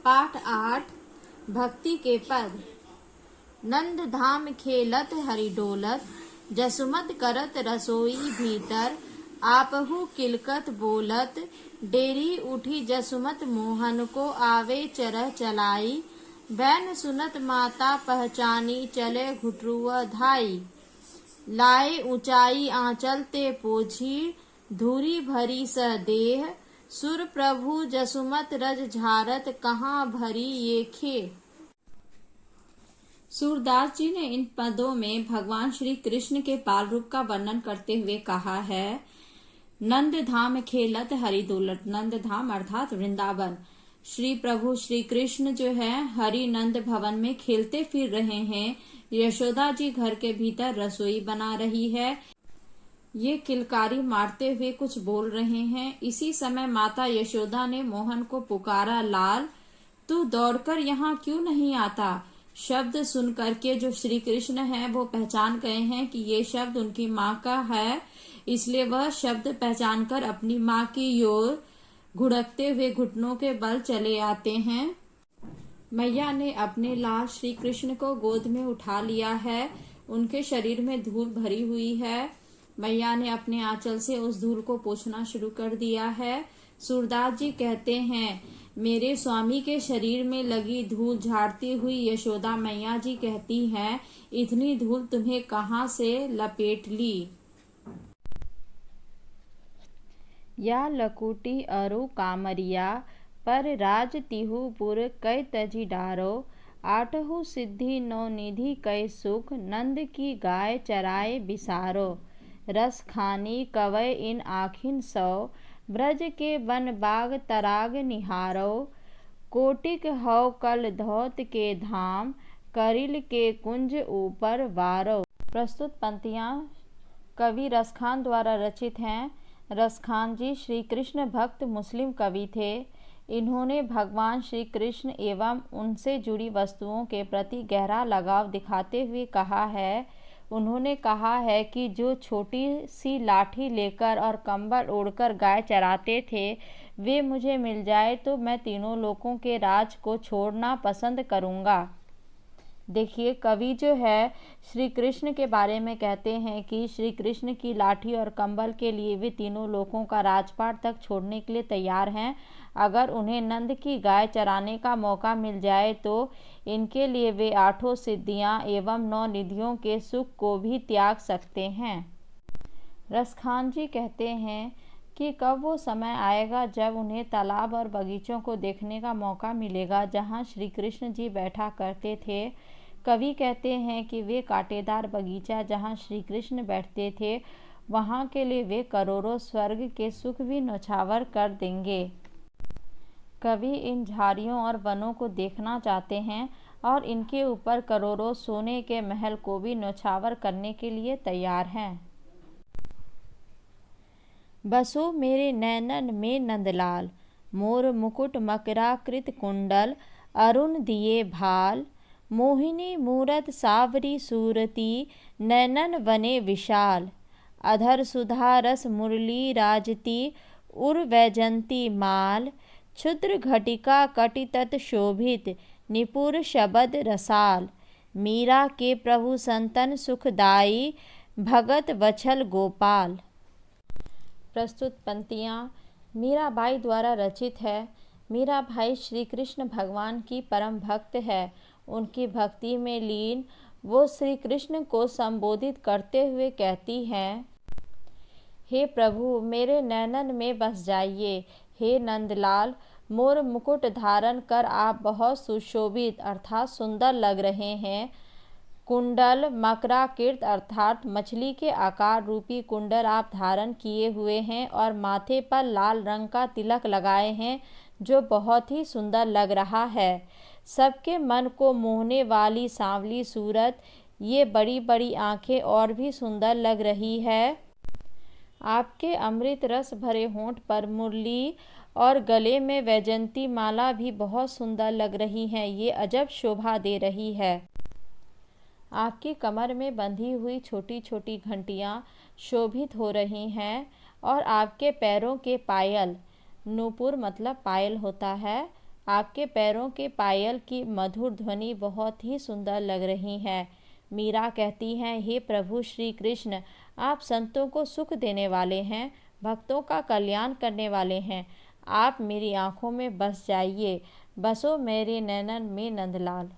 पाठ 8 भक्ति के पद। नंद धाम खेलत हरि डोलत, जसुमत करत रसोई भीतर, आपहु किलकत बोलत, डेरी उठी जसुमत मोहन को आवे चरह चलाई, बैन सुनत माता पहचानी चले घुटरुआ धाई, लाए ऊंचाई आंचल ते पोछी, धूरी भरी सह देह, सुर प्रभु जसुमत रज झारत, कहाँ भरी ये खे। सूरदास जी ने इन पदों में भगवान श्री कृष्ण के बाल रूप का वर्णन करते हुए कहा है, नंद धाम खेलत हरि डोलत। नंद धाम अर्थात वृंदावन। श्री प्रभु श्री कृष्ण जो है हरि नंद भवन में खेलते फिर रहे हैं। यशोदा जी घर के भीतर रसोई बना रही है। ये किलकारी मारते हुए कुछ बोल रहे हैं। इसी समय माता यशोदा ने मोहन को पुकारा, लाल तू दौड़कर यहाँ क्यों नहीं आता। शब्द सुन करके जो श्री कृष्ण है वो पहचान गए हैं कि ये शब्द उनकी माँ का है, इसलिए वह शब्द पहचान कर अपनी माँ की ओर घुड़कते हुए घुटनों के बल चले आते हैं। मैया ने अपने लाल श्री कृष्ण को गोद में उठा लिया है। उनके शरीर में धूल भरी हुई है। मैया ने अपने आंचल से उस धूल को पोंछना शुरू कर दिया है। सूरदास जी कहते हैं, मेरे स्वामी के शरीर में लगी धूल झाड़ती हुई यशोदा मैया जी कहती हैं, इतनी धूल तुम्हें कहाँ से लपेट ली। या लकुटी अरु कामरिया, पर राज तिहुपुर कै तजी डारो, आठहु सिद्धि नौ निधि कै सुख, नंद की गाय चराए बिसारो, रस खानी कवय इन आखिन सौ, ब्रज के वन बाग तराग निहारो, कोटिक हौ कल धौत के धाम, करिल के कुंज ऊपर वारो। प्रस्तुत पंक्तियां कवि रसखान द्वारा रचित हैं। रसखान जी श्री कृष्ण भक्त मुस्लिम कवि थे। इन्होंने भगवान श्री कृष्ण एवं उनसे जुड़ी वस्तुओं के प्रति गहरा लगाव दिखाते हुए कहा है, उन्होंने कहा है कि जो छोटी सी लाठी लेकर और कंबल ओढ़कर गाय चराते थे, वे मुझे मिल जाए तो मैं तीनों लोकों के राज को छोड़ना पसंद करूँगा। देखिए, कवि जो है श्री कृष्ण के बारे में कहते हैं कि श्री कृष्ण की लाठी और कंबल के लिए वे तीनों लोकों का राजपाट तक छोड़ने के लिए तैयार हैं। अगर उन्हें नंद की गाय चराने का मौका मिल जाए तो इनके लिए वे आठों सिद्धियां एवं 9 निधियों के सुख को भी त्याग सकते हैं। रसखान जी कहते हैं कि कब वो समय आएगा जब उन्हें तालाब और बगीचों को देखने का मौका मिलेगा जहाँ श्री कृष्ण जी बैठा करते थे। कवि कहते हैं कि वे कांटेदार बगीचा जहाँ श्री कृष्ण बैठते थे, वहाँ के लिए वे करोड़ों स्वर्ग के सुख भी न्यौछावर कर देंगे। कवि इन झाड़ियों और वनों को देखना चाहते हैं और इनके ऊपर करोड़ों सोने के महल को भी न्यौछावर करने के लिए तैयार हैं। बसो मेरे नैनन में नंदलाल, मोर मुकुट मकराकृत कुंडल, अरुण दिए भाल, मोहिनी मूरत सावरी सूरती, नैनन वने विशाल, अधर सुधा रस मुरली राजती, उर वैजंती माल, क्षुद्र घटिका कटितत शोभित, निपुर शबद रसाल, मीरा के प्रभु संतन सुखदाई, भगत वछल गोपाल। प्रस्तुत पंक्तियाँ मीराबाई द्वारा रचित है। मीराबाई श्री कृष्ण भगवान की परम भक्त है। उनकी भक्ति में लीन वो श्री कृष्ण को संबोधित करते हुए कहती हैं, हे प्रभु मेरे नैनन में बस जाइए। हे नंदलाल, मोर मुकुट धारण कर आप बहुत सुशोभित अर्थात सुंदर लग रहे हैं। कुंडल मकराकृत अर्थात मछली के आकार रूपी कुंडल आप धारण किए हुए हैं और माथे पर लाल रंग का तिलक लगाए हैं जो बहुत ही सुंदर लग रहा है। सबके मन को मोहने वाली सांवली सूरत, ये बड़ी बड़ी आंखें और भी सुंदर लग रही है। आपके अमृत रस भरे होंठ पर मुरली और गले में वैजंती माला भी बहुत सुंदर लग रही हैं। ये अजब शोभा दे रही है। आपकी कमर में बंधी हुई छोटी छोटी घंटियाँ शोभित हो रही हैं और आपके पैरों के पायल, नूपुर मतलब पायल होता है, आपके पैरों के पायल की मधुर ध्वनि बहुत ही सुंदर लग रही है। मीरा कहती हैं, हे प्रभु श्री कृष्ण, आप संतों को सुख देने वाले हैं, भक्तों का कल्याण करने वाले हैं। आप मेरी आंखों में बस जाइए, बसो मेरे नैनन में नंदलाल।